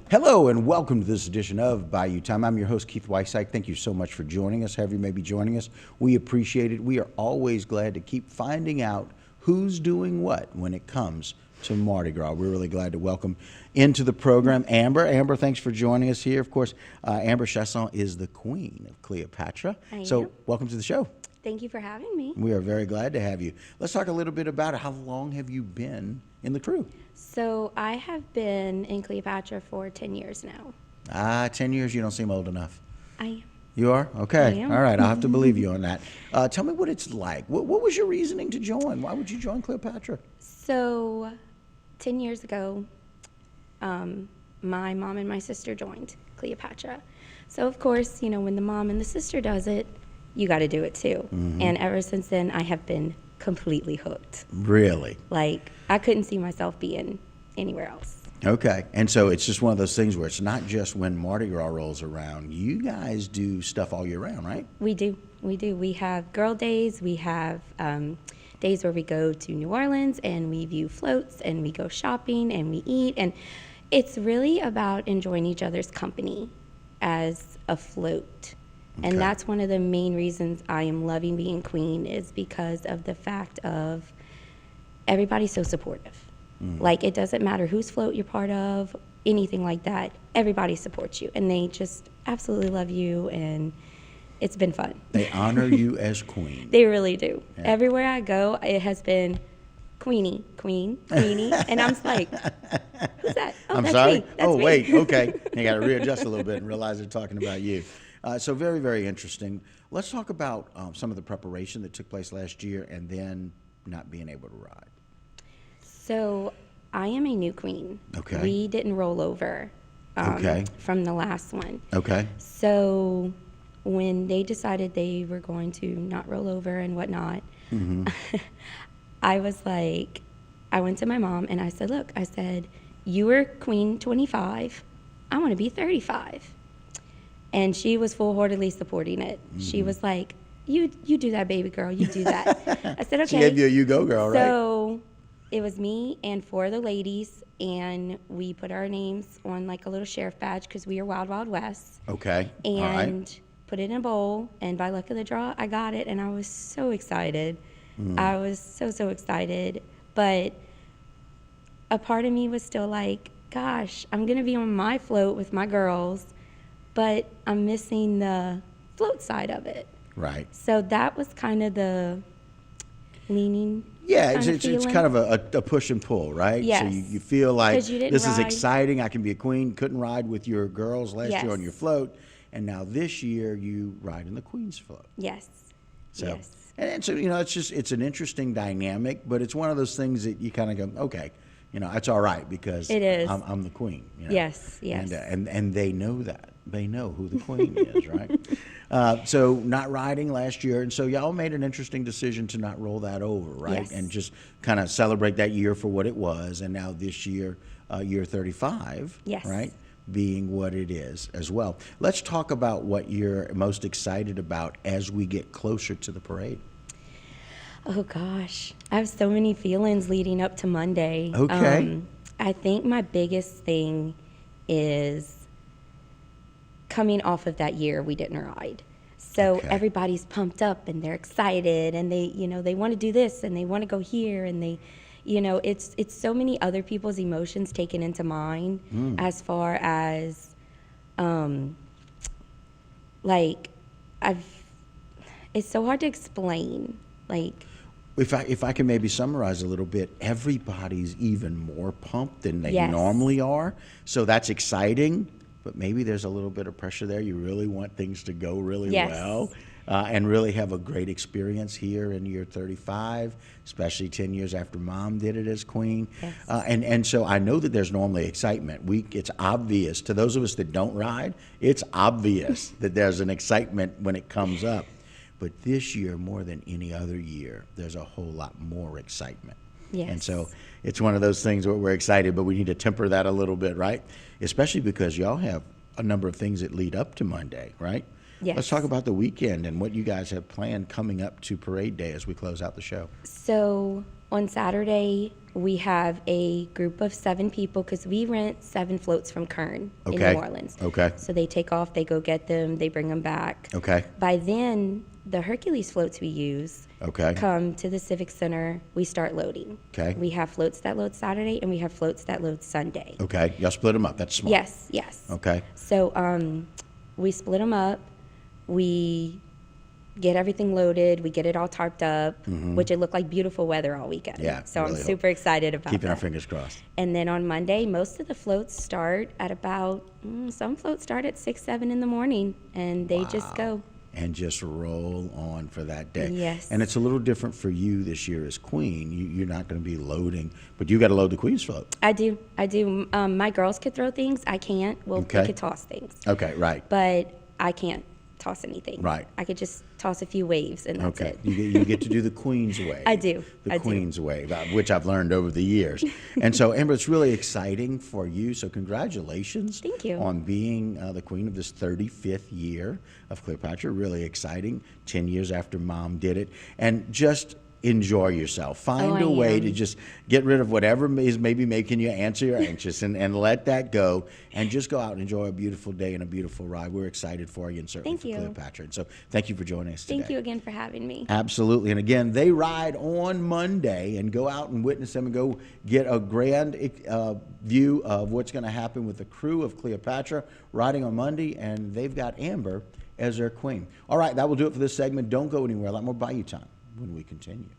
Hello and welcome to this edition of Bayou Time. I'm your host, Keith Weissach. Thank you so much for joining us, however you may be joining us. We appreciate it. We are always glad to keep finding out who's doing what when it comes to Mardi Gras. We're really glad to welcome into the program Amber. Amber, thanks for joining us here. Of course, Amber Chasson is the Queen of Cleopatra. So welcome to the show. Thank you for having me. We are very glad to have you. Let's talk a little bit about it. How long have you been in the crew? So I have been in Cleopatra for 10 years now. 10 years, you don't seem old enough. I am. You are? Okay. I am. All right. I'll have to believe you on that. Tell me what it's like. What was your reasoning to join? Why would you join Cleopatra? So 10 years ago, my mom and my sister joined Cleopatra. So of course, you know, when the mom and the sister does it, you got to do it too. Mm-hmm. And ever since then, I have been completely hooked. Really? Like, I couldn't see myself being anywhere else. Okay. And so it's just one of those things where it's not just when Mardi Gras rolls around. You guys do stuff all year round, right? We do. We have girl days. We have days where we go to New Orleans and we view floats and we go shopping and we eat. And it's really about enjoying each other's company as a float. Okay. And that's one of the main reasons I am loving being queen, is because of the fact of everybody's so supportive. Like, it doesn't matter whose float you're part of, anything like that. Everybody supports you, and they just absolutely love you, and it's been fun. They honor you as queen. They really do. Yeah. Everywhere I go, it has been Queenie, and I'm like, who's that? Oh, I'm that's sorry? me. That's me. Wait, okay. You got to readjust a little bit and realize they're talking about you. So very, very interesting. Let's talk about some of the preparation that took place last year and then not being able to ride. So I am a new queen. Okay. We didn't roll over from the last one. Okay. So when they decided they were going to not roll over and whatnot, I was like, I went to my mom and I said, look, you were queen 25. I want to be 35. And she was full-heartedly supporting it. She was like, you do that, baby girl. You do that. I said, okay. She gave you a you go girl, right? So it was me and 4 of the ladies, and we put our names on like a little sheriff badge because we are Wild Wild West. Okay. And put it in a bowl, and by luck of the draw, I got it, and I was so excited. I was so excited. But a part of me was still like, gosh, I'm going to be on my float with my girls, but I'm missing the float side of it. Right. So that was kind of the leaning. Yeah, it's kind of a push and pull, right? Yes. So you feel like this is ride. exciting. I can be a queen. Couldn't ride with your girls last Yes. year on your float, and now this year you ride in the queen's float. Yes. So, yes. And so, you know, it's an interesting dynamic, but it's one of those things that you kind of go, okay, you know, it's all right because it is. I'm the queen. You know? Yes. And they know that. They know who the queen is, right? So not riding last year, and so y'all made an interesting decision to not roll that over, right? Yes. And just kind of celebrate that year for what it was, and now this year, year 35, Yes. right, being what it is as well. Let's talk about what you're most excited about as we get closer to the parade. Oh, gosh. I have so many feelings leading up to Monday. Okay. I think my biggest thing is coming off of that year we didn't ride. So everybody's pumped up and they're excited and they want to do this and they want to go here and they, it's so many other people's emotions taken into mine as far as, it's so hard to explain. Like, if I can maybe summarize a little bit, everybody's even more pumped than they normally are. So that's exciting. But maybe there's a little bit of pressure there. You really want things to go really well and really have a great experience here in year 35, especially 10 years after Mom did it as queen. Yes. And so I know that there's normally excitement. It's obvious. To those of us that don't ride, it's obvious that there's an excitement when it comes up. But this year, more than any other year, there's a whole lot more excitement. Yes. And so it's one of those things where we're excited, but we need to temper that a little bit, right? Especially because y'all have a number of things that lead up to Monday, right? Yes. Let's talk about the weekend and what you guys have planned coming up to Parade Day as we close out the show. So on Saturday, we have a group of 7 people because we rent 7 floats from Kern in Okay. New Orleans. Okay. So they take off, they go get them, they bring them back. Okay. By then, the Hercules floats we use Okay. come to the Civic Center. We start loading. Okay. We have floats that load Saturday, and we have floats that load Sunday. Okay. Y'all split them up. That's smart. Yes, yes. Okay. So we split them up. We get everything loaded. We get it all tarped up, which it looked like beautiful weather all weekend. Yeah, So really I'm hope- super excited about Keeping that. our fingers crossed. And then on Monday, most of the floats start at about, some floats start at 6, 7 in the morning, and they just go. And just roll on for that day. Yes. And it's a little different for you this year as queen. You're not going to be loading, but you got to load the queen's float. I do. My girls could throw things. I can't. Well, Okay. they could toss things. Okay, right. But I can't toss anything. Right. I could just toss a few waves, and that's Okay, it. you get to do the Queen's Wave. I do. The I do. Queen's Wave, which I've learned over the years. And so, Amber, it's really exciting for you. So congratulations. Thank you. On being the queen of this 35th year of Cleopatra. Really exciting. 10 years after Mom did it. And just enjoy yourself. Find a way to just get rid of whatever is maybe making you antsy or anxious and let that go and just go out and enjoy a beautiful day and a beautiful ride. We're excited for you and certainly Thank for you. Cleopatra. And so thank you for joining us today. Thank you again for having me. Absolutely. And again, they ride on Monday, and go out and witness them and go get a grand view of what's going to happen with the Krewe of Cleopatra riding on Monday, and they've got Amber as their queen. All right, that will do it for this segment. Don't go anywhere. A lot more Bayou Time when we continue.